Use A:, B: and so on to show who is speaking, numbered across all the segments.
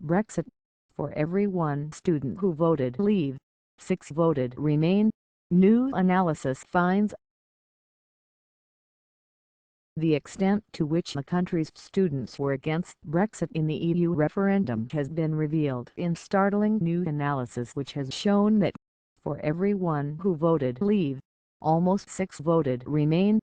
A: Brexit. For every one student who voted Leave, 6 voted Remain. New analysis finds the extent to which the country's students were against Brexit in the EU referendum has been revealed in startling new analysis, which has shown that, for every one who voted Leave, almost 6 voted Remain.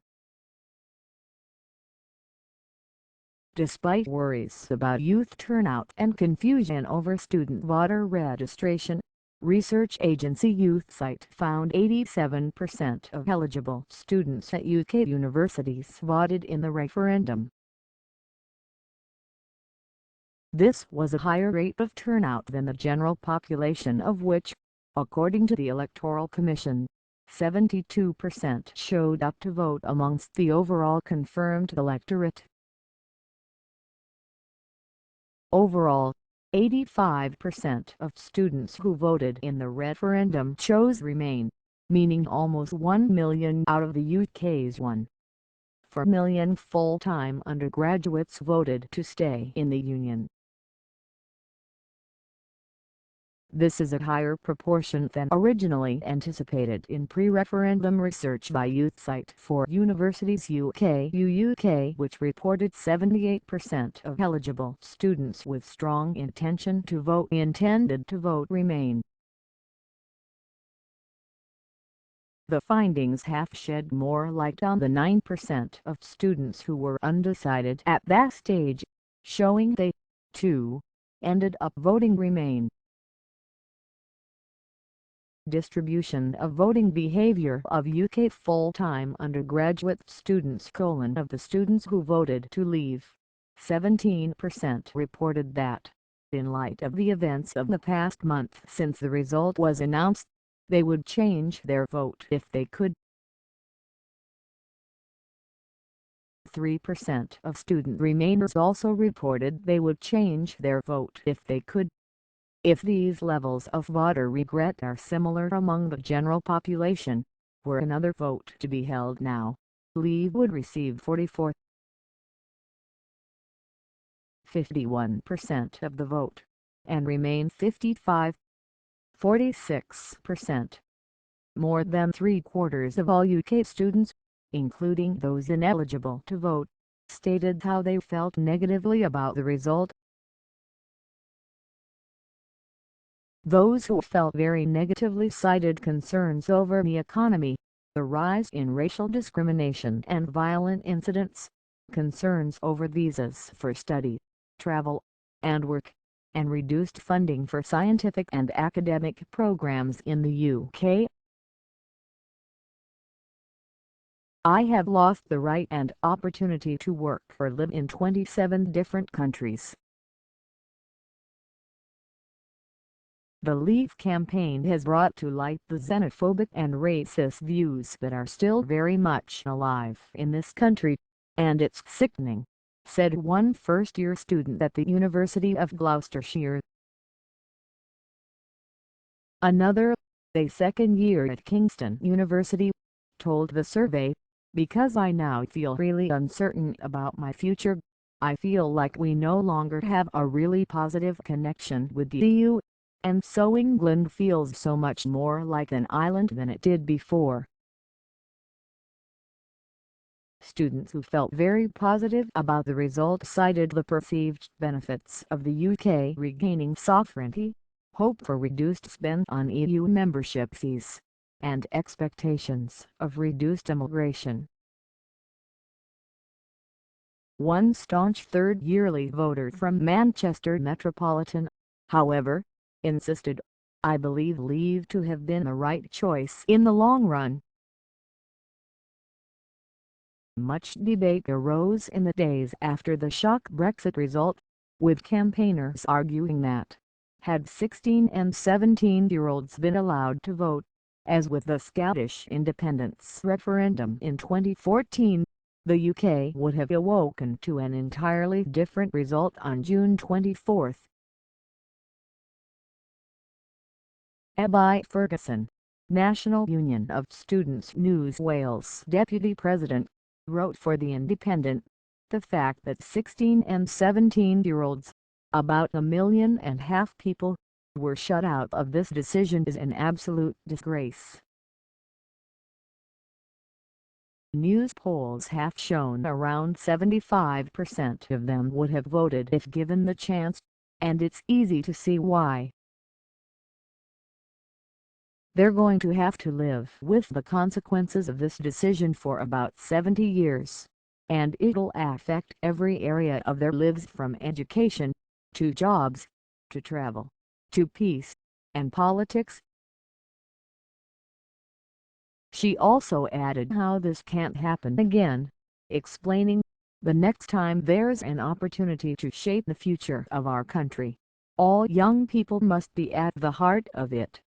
A: Despite worries about youth turnout and confusion over student voter registration, research agency YouthSite found 87% of eligible students at UK universities voted in the referendum. This was a higher rate of turnout than the general population, of which, according to the Electoral Commission, 72% showed up to vote amongst the overall confirmed electorate. Overall, 85% of students who voted in the referendum chose Remain, meaning almost 1 million out of the UK's 1.4 million full-time undergraduates voted to stay in the Union. This is a higher proportion than originally anticipated in pre-referendum research by YouthSite for Universities UK (UUK), which reported 78% of eligible students with strong intention to vote intended to vote Remain. The findings have shed more light on the 9% of students who were undecided at that stage, showing they, too, ended up voting Remain. Distribution of voting behavior of UK full-time undergraduate students: of the students who voted to Leave, 17% reported that, in light of the events of the past month since the result was announced, they would change their vote if they could. 3% of student Remainers also reported they would change their vote if they could. If these levels of voter regret are similar among the general population, were another vote to be held now, Leave would receive 51% of the vote, and Remain 46%. More than 3/4 of all UK students, including those ineligible to vote, stated how they felt negatively about the result. Those who felt very negatively cited concerns over the economy, the rise in racial discrimination and violent incidents, concerns over visas for study, travel, and work, and reduced funding for scientific and academic programs in the UK. I have lost the right and opportunity to work or live in 27 different countries. The Leave campaign has brought to light the xenophobic and racist views that are still very much alive in this country, and it's sickening, said one first-year student at the University of Gloucestershire. Another, a second year at Kingston University, told the survey, "Because I now feel really uncertain about my future, I feel like we no longer have a really positive connection with the EU. And so England feels so much more like an island than it did before." Students who felt very positive about the result cited the perceived benefits of the UK regaining sovereignty, hope for reduced spend on EU membership fees, and expectations of reduced immigration. One staunch third-yearly voter from Manchester Metropolitan, however, insisted, "I believe Leave to have been the right choice in the long run." Much debate arose in the days after the shock Brexit result, with campaigners arguing that, had 16 and 17-year-olds been allowed to vote, as with the Scottish independence referendum in 2014, the UK would have awoken to an entirely different result on June 24. Abi Ferguson, National Union of Students' News Wales Deputy President, wrote for The Independent, "The fact that 16 and 17-year-olds About 1.5 million people were shut out of this decision is an absolute disgrace. News polls have shown around 75% of them would have voted if given the chance, and it's easy to see why. They're going to have to live with the consequences of this decision for about 70 years, and it'll affect every area of their lives from education, to jobs, to travel, to peace, and politics. She also added how this can't happen again, explaining, "The next time there's an opportunity to shape the future of our country, all young people must be at the heart of it."